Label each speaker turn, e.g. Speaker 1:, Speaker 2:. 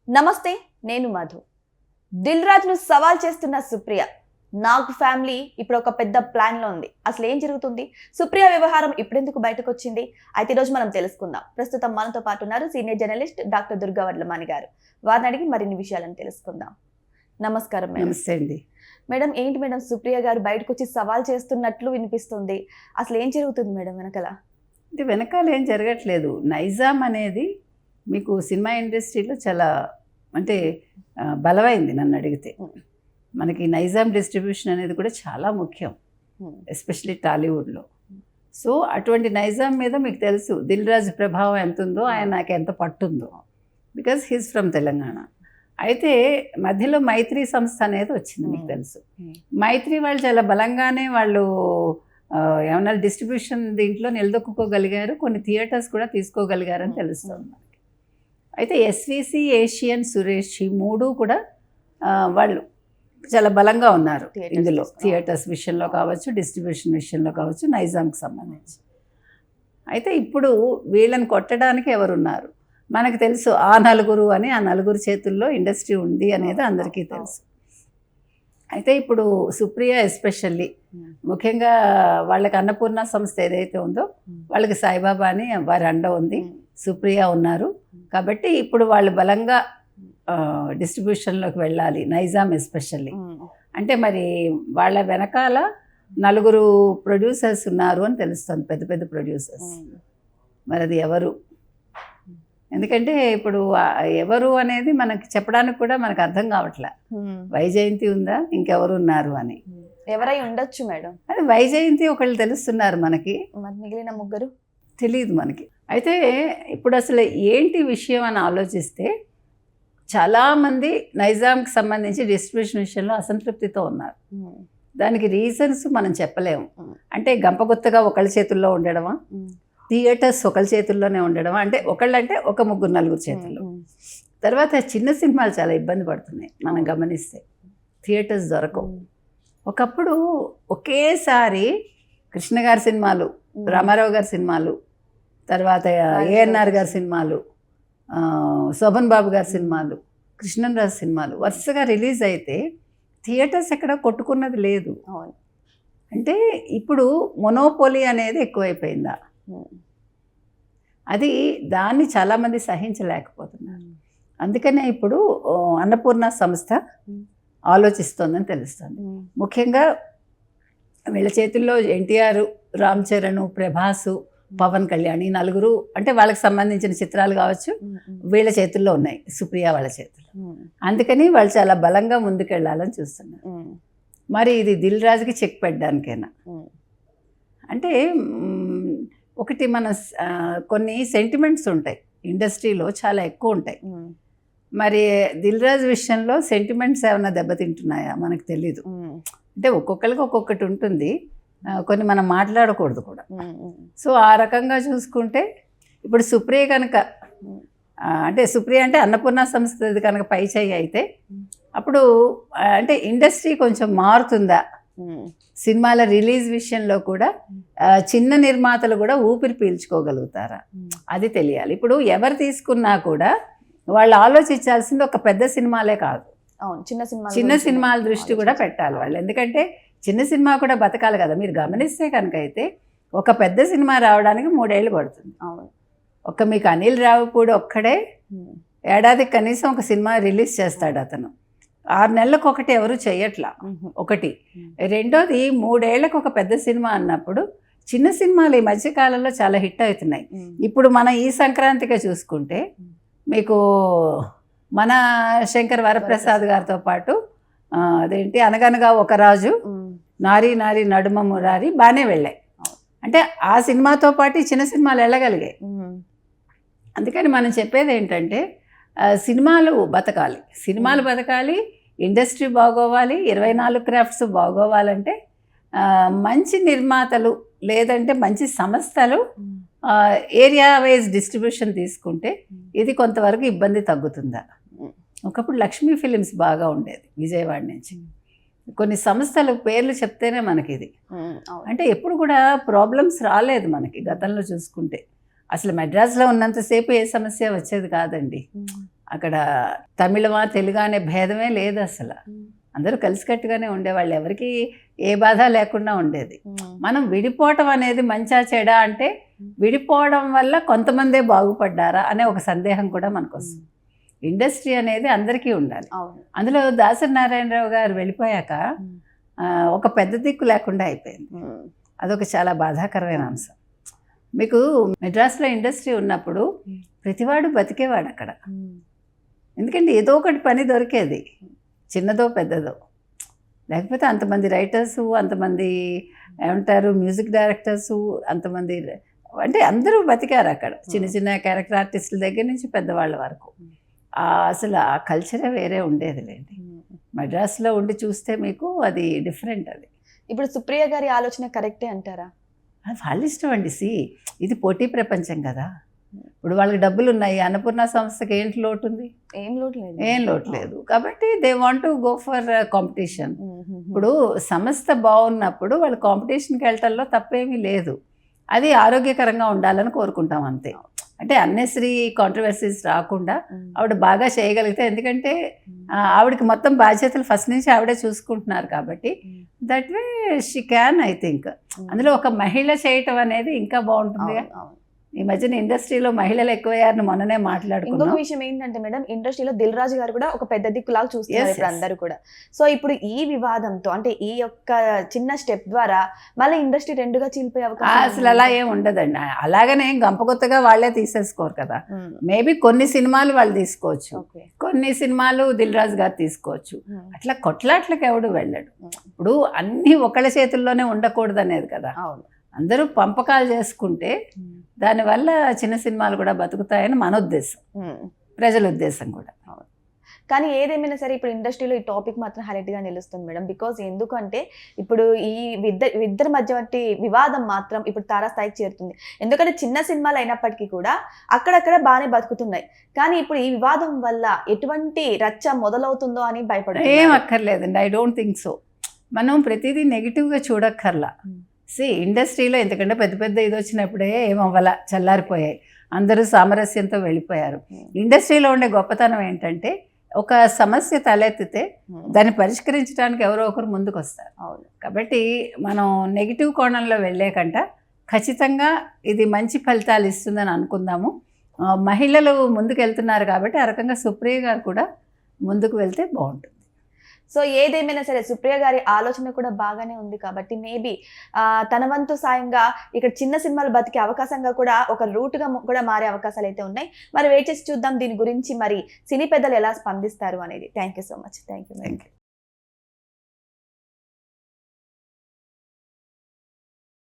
Speaker 1: నమస్తే, నేను మధు. దిల్ రాజును సవాల్ చేస్తున్న సుప్రియ. నాకు ఫ్యామిలీ ఇప్పుడు ఒక పెద్ద ప్లాన్ లో ఉంది. అసలు ఏం జరుగుతుంది? సుప్రియ వ్యవహారం ఇప్పుడెందుకు బయటకు వచ్చింది? అయితే ఈ రోజు మనం తెలుసుకుందాం. ప్రస్తుతం మనతో పాటు ఉన్నారు senior journalist doctor Durga Vadlamani గారు. వారిని అడిగి మరిన్ని విషయాలను తెలుసుకుందాం. నమస్కారం మేడం.
Speaker 2: నమస్తే అండి.
Speaker 1: మేడం, ఏంటి మేడం సుప్రియ గారు బయటకు వచ్చి సవాల్ చేస్తున్నట్లు వినిపిస్తుంది. అసలు ఏం జరుగుతుంది మేడం వెనకాల?
Speaker 2: అంటే వెనకాల ఏం జరగట్లేదు. నైజాం అనేది మీకు సినిమా ఇండస్ట్రీలో చాలా అంటే బలమైంది నన్ను అడిగితే. మనకి నైజాం డిస్ట్రిబ్యూషన్ అనేది కూడా చాలా ముఖ్యం, ఎస్పెషలీ టాలీవుడ్లో. సో అటువంటి నైజాం మీద మీకు తెలుసు దిల్ రాజు ప్రభావం ఎంత ఉందో, ఆయన నాకు ఎంత పట్టుందో, బికాజ్ హీస్ ఫ్రమ్ తెలంగాణ. అయితే మధ్యలో మైత్రి సంస్థ అనేది వచ్చింది, మీకు తెలుసు. మైత్రి వాళ్ళు చాలా బలంగానే వాళ్ళు ఏమన్నా డిస్ట్రిబ్యూషన్ దీంట్లో నిలదొక్కుకోగలిగారు, కొన్ని థియేటర్స్ కూడా తీసుకోగలిగారని తెలుస్తుంది మనకి. అయితే ఎస్విసి, ఏషియన్, సురేష్ ఈ మూడు కూడా వాళ్ళు చాలా బలంగా ఉన్నారు ఇందులో. థియేటర్స్ విషయంలో కావచ్చు, డిస్ట్రిబ్యూషన్ విషయంలో కావచ్చు, నైజాంకి సంబంధించి. అయితే ఇప్పుడు వీళ్ళని కొట్టడానికి ఎవరున్నారు మనకు తెలుసు. ఆ నలుగురు అని, ఆ నలుగురు చేతుల్లో ఇండస్ట్రీ ఉంది అనేది అందరికీ తెలుసు. అయితే ఇప్పుడు సుప్రియ ఎస్పెషల్లీ ముఖ్యంగా వాళ్ళకి అన్నపూర్ణ సంస్థ ఏదైతే ఉందో వాళ్ళకి సాయిబాబా అని వారి అండ ఉంది, సుప్రియ ఉన్నారు. కాబట్టి ఇప్పుడు వాళ్ళు బలంగా డిస్ట్రిబ్యూషన్లోకి వెళ్ళాలి, నైజాం ఎస్పెషల్లీ. అంటే మరి వాళ్ళ వెనకాల నలుగురు ప్రొడ్యూసర్స్ ఉన్నారు అని తెలుస్తుంది, పెద్ద పెద్ద ప్రొడ్యూసర్స్. మరి అది ఎవరు? ఎందుకంటే ఇప్పుడు ఎవరు అనేది మనకి చెప్పడానికి కూడా మనకు అర్థం కావట్లే. వైజయంతి ఉందా, ఇంకెవరు ఉన్నారు అని.
Speaker 1: ఎవరై ఉండొచ్చు మేడం? అది
Speaker 2: వైజయంతి ఒకళ్ళు తెలుస్తున్నారు మనకి,
Speaker 1: మిగిలిన ముగ్గురు
Speaker 2: తెలియదు మనకి. అయితే ఇప్పుడు అసలు ఏంటి విషయం అని ఆలోచిస్తే చాలామంది నైజాంకి సంబంధించి డిస్ట్రిబ్యూషన్ విషయంలో అసంతృప్తితో ఉన్నారు. దానికి రీజన్స్ మనం చెప్పలేము. అంటే గంపగుత్తగా ఒకళ్ళ చేతుల్లో ఉండడమా, థియేటర్స్ ఒకళ్ళ చేతుల్లోనే ఉండడం, అంటే ఒకళ్ళంటే ఒక ముగ్గురు నలుగురు చేతుల్లో. తర్వాత చిన్న సినిమాలు చాలా ఇబ్బంది పడుతున్నాయి మనం గమనిస్తే, థియేటర్స్ దొరకవు. ఒకప్పుడు ఒకేసారి కృష్ణ గారి సినిమాలు, రామారావు గారి సినిమాలు, తర్వాత ఏఎన్ఆర్ గారి సినిమాలు, శోభన్ బాబు గారి సినిమాలు, కృష్ణరాజు సినిమాలు వరుసగా రిలీజ్ అయితే థియేటర్స్ ఎక్కడ కొట్టుకున్నది లేదు. అంటే ఇప్పుడు మొనోపోలీ అనేది ఎక్కువైపోయిందా, అది దాన్ని చాలామంది సహించలేకపోతున్నారు. అందుకనే ఇప్పుడు అన్నపూర్ణ సంస్థ ఆలోచిస్తోందని తెలుస్తుంది. ముఖ్యంగా వీళ్ళ చేతుల్లో ఎన్టీఆర్, రామ్ చరణ్, ప్రభాసు, పవన్ కళ్యాణ్ ఈ నలుగురు, అంటే వాళ్ళకి సంబంధించిన చిత్రాలు కావచ్చు వీళ్ళ చేతుల్లో ఉన్నాయి, సుప్రియ వాళ్ళ చేతుల్లో. అందుకని వాళ్ళు చాలా బలంగా ముందుకెళ్ళాలని చూస్తున్నారు. మరి ఇది దిల్ రాజుకి చెక్ పెట్టడానికైనా. అంటే ఒకటి మన కొన్ని సెంటిమెంట్స్ ఉంటాయి ఇండస్ట్రీలో, చాలా ఎక్కువ ఉంటాయి. మరి దిల్ రాజు విషయంలో సెంటిమెంట్స్ ఏమైనా దెబ్బతింటున్నాయా మనకు తెలీదు. అంటే ఒక్కొక్కరికి ఒక్కొక్కటి ఉంటుంది, కొన్ని మనం మాట్లాడకూడదు కూడా. సో ఆ రకంగా చూసుకుంటే ఇప్పుడు సుప్రియ కనుక అంటే సుప్రియ అంటే అన్నపూర్ణ సంస్థది కనుక పై చేయి అయితే అప్పుడు అంటే ఇండస్ట్రీ కొంచెం మారుతుందా, సినిమాల రిలీజ్ విషయంలో కూడా చిన్న నిర్మాతలు కూడా ఊపిరి పీల్చుకోగలుగుతారా, అది తెలియాలి. ఇప్పుడు ఎవరు తీసుకున్నా కూడా వాళ్ళు ఆలోచించాల్సింది ఒక పెద్ద సినిమాలే కాదు, చిన్న సినిమాల దృష్టి కూడా పెట్టాలి వాళ్ళు. ఎందుకంటే చిన్న సినిమా కూడా బతకాలి కదా. మీరు గమనిస్తే కనుక అయితే ఒక పెద్ద సినిమా రావడానికి 3 ఏళ్ళు పడుతుంది. ఒక మీకు అనిల్ రావిపూడి ఒక్కడే ఏడాదికి కనీసం ఒక సినిమా రిలీజ్ చేస్తాడు అతను. 6 నెలలకు ఒకటి ఎవరు చేయట్లా, ఒకటి. రెండోది 3 ఏళ్లకు ఒక పెద్ద సినిమా అన్నప్పుడు చిన్న సినిమాలు ఈ మధ్యకాలంలో చాలా హిట్ అవుతున్నాయి. ఇప్పుడు మనం ఈ సంక్రాంతిగా చూసుకుంటే మీకు మన శంకర్ వరప్రసాద్ గారితో పాటు అదేంటి అనగనగా ఒక రాజు, నారీ నారీ నడుమ మురారి బాగానే వెళ్ళాయి. అంటే ఆ సినిమాతో పాటు చిన్న సినిమాలు వెళ్ళగలిగాయి. అందుకని మనం చెప్పేది ఏంటంటే సినిమాలు బతకాలి, సినిమాలు బతకాలి, ఇండస్ట్రీ బాగోవాలి, 24 క్రాఫ్ట్స్ బాగోవాలంటే మంచి నిర్మాతలు లేదంటే మంచి సంస్థలు ఏరియా వైజ్ డిస్ట్రిబ్యూషన్ తీసుకుంటే ఇది కొంతవరకు ఇబ్బంది తగ్గుతుందా. ఒకప్పుడు లక్ష్మీ ఫిలిమ్స్ బాగా ఉండేది విజయవాడ నుంచి. కొన్ని సంస్థలు పేర్లు చెప్తేనే మనకి ఇది అంటే ఎప్పుడు కూడా ప్రాబ్లమ్స్ రాలేదు మనకి గతంలో చూసుకుంటే. అసలు మెడ్రాస్లో ఉన్నంతసేపు ఏ సమస్య వచ్చేది కాదండి. అక్కడ తమిళమా తెలుగు అనే భేదమే లేదు అసలు. అందరూ కలిసికట్టుగానే ఉండేవాళ్ళు, ఎవరికి ఏ బాధ లేకుండా ఉండేది. మనం విడిపోవటం అనేది మంచా చెడా అంటే విడిపోవడం వల్ల కొంతమందే బాగుపడ్డారా అనే ఒక సందేహం కూడా మనకు వస్తుంది. ఇండస్ట్రీ అనేది అందరికీ ఉండాలి. అందులో దాసరి నారాయణరావు గారు వెళ్ళిపోయాక ఒక పెద్ద దిక్కు లేకుండా అయిపోయింది. అదొక చాలా బాధాకరమైన అంశం. మీకు మెడ్రాస్లో ఇండస్ట్రీ ఉన్నప్పుడు ప్రతివాడు బతికేవాడు అక్కడ, ఎందుకంటే ఏదో ఒకటి పని దొరికేది, చిన్నదో పెద్దదో. లేకపోతే అంతమంది రైటర్సు, అంతమంది ఏమంటారు మ్యూజిక్ డైరెక్టర్సు, అంతమంది అంటే అందరూ బతికారు అక్కడ, చిన్న చిన్న క్యారెక్టర్ ఆర్టిస్టుల దగ్గర నుంచి పెద్దవాళ్ళ వరకు. అసలు ఆ కల్చరే వేరే ఉండేదిలేండి. మద్రాసులో ఉండి చూస్తే మీకు అది డిఫరెంట్. అది
Speaker 1: ఇప్పుడు సుప్రియ గారి ఆలోచన కరెక్టే అంటారా?
Speaker 2: అది వాళ్ళ ఇష్టం అండి. ఇది పోటీ ప్రపంచం కదా. ఇప్పుడు వాళ్ళకి డబ్బులు ఉన్నాయి, అన్నపూర్ణ సంస్థకి ఏంటి లోటు ఉంది? ఏం లోటు లేదు. కాబట్టి they want to go for competition. ఇప్పుడు సంస్థ బాగున్నప్పుడు వాళ్ళు కాంపిటీషన్కి వెళ్ళటంలో తప్పేమీ లేదు. అది ఆరోగ్యకరంగా ఉండాలని కోరుకుంటాం అంతే. అంటే అన్నెసరీ కాంట్రవర్సీస్ రాకుండా ఆవిడ బాగా చేయగలిగితే, ఎందుకంటే ఆవిడకి మొత్తం బాధ్యతలు ఫస్ట్ నుంచి ఆవిడే చూసుకుంటున్నారు కాబట్టి that way she can. I think అందులో ఒక మహిళ చేయటం అనేది ఇంకా బాగుంటుంది. ఈ మధ్యన ఇండస్ట్రీలో మహిళలు ఎక్కువయ్యారని మొన్ననే మాట్లాడుకున్నాం.
Speaker 1: ఇంకొక విషయం ఏంటంటే మేడం, ఇండస్ట్రీలో దిల్ రాజు గారు కూడా ఒక పెద్ద దిక్కులాగా చూస్తున్నారు ఇప్పుడు అందరూ కూడా. సో ఇప్పుడు ఈ వివాదంతో, అంటే ఈ యొక్క చిన్న స్టెప్ ద్వారా మళ్ళీ ఇండస్ట్రీ రెండుగా చీలిపోయే అవకాశం
Speaker 2: అసలు అలా ఏం ఉండదండి. అలాగనే గంపకొత్తగా వాళ్ళే తీసేసుకోరు కదా. మేబీ కొన్ని సినిమాలు వాళ్ళు తీసుకోవచ్చు, కొన్ని సినిమాలు దిల్ రాజు గారు తీసుకోవచ్చు. అట్లా కొట్లాట్లకు ఎవడు వెళ్ళడు. ఇప్పుడు అన్ని ఒకళ్ళ చేతుల్లోనే ఉండకూడదు అనేది కదా. అందరూ పంపకాలు చేసుకుంటే దానివల్ల చిన్న సినిమాలు కూడా బతుకుతాయని మన ఉద్దేశం, ప్రజల ఉద్దేశం కూడా.
Speaker 1: కానీ ఏదేమైనా సరే ఇప్పుడు ఇండస్ట్రీలో ఈ టాపిక్ మాత్రం హైలైట్గా నిలుస్తుంది మేడం. బికాజ్ ఎందుకంటే ఇప్పుడు ఈ ఇద్దరి మధ్య వంటి వివాదం మాత్రం ఇప్పుడు తారాస్థాయికి చేరుతుంది. ఎందుకంటే చిన్న సినిమాలు అయినప్పటికీ కూడా అక్కడక్కడ బాగానే బతుకుతున్నాయి. కానీ ఇప్పుడు ఈ వివాదం వల్ల ఎటువంటి రచ్చ మొదలవుతుందో అని భయపడుతుంది.
Speaker 2: ఏం అక్కర్లేదండి, ఐ డోంట్ థింక్ సో. మనం ప్రతిదీ నెగిటివ్గా చూడక్కర్లా. ఇండస్ట్రీలో ఎందుకంటే పెద్ద పెద్ద ఇది వచ్చినప్పుడే ఏమవ్వాల, చల్లారిపోయాయి, అందరూ సామరస్యంతో వెళ్ళిపోయారు. ఇండస్ట్రీలో ఉండే గొప్పతనం ఏంటంటే ఒక సమస్య తలెత్తితే దాన్ని పరిష్కరించడానికి ఎవరో ఒకరు ముందుకు వస్తారు. కాబట్టి మనం నెగిటివ్ కోణంలో వెళ్ళే కంట ఖచ్చితంగా ఇది మంచి ఫలితాలు ఇస్తుందని అనుకుందాము. మహిళలు ముందుకు వెళ్తున్నారు కాబట్టి ఆ రకంగా సుప్రియ గారు కూడా ముందుకు వెళ్తే బాగుంటుంది.
Speaker 1: సో ఏదేమైనా సరే సుప్రియ గారి ఆలోచన కూడా బాగానే ఉంది కాబట్టి మేబీ తన వంతు సాయంగా ఇక్కడ చిన్న సినిమాలు బతికే అవకాశంగా కూడా ఒక రూట్గా కూడా మారే అవకాశాలు అయితే ఉన్నాయి. మరి వెయిట్ చేసి చూద్దాం దీని గురించి మరి సినీ పెద్దలు ఎలా స్పందిస్తారు అనేది. Thank you so much. Thank you.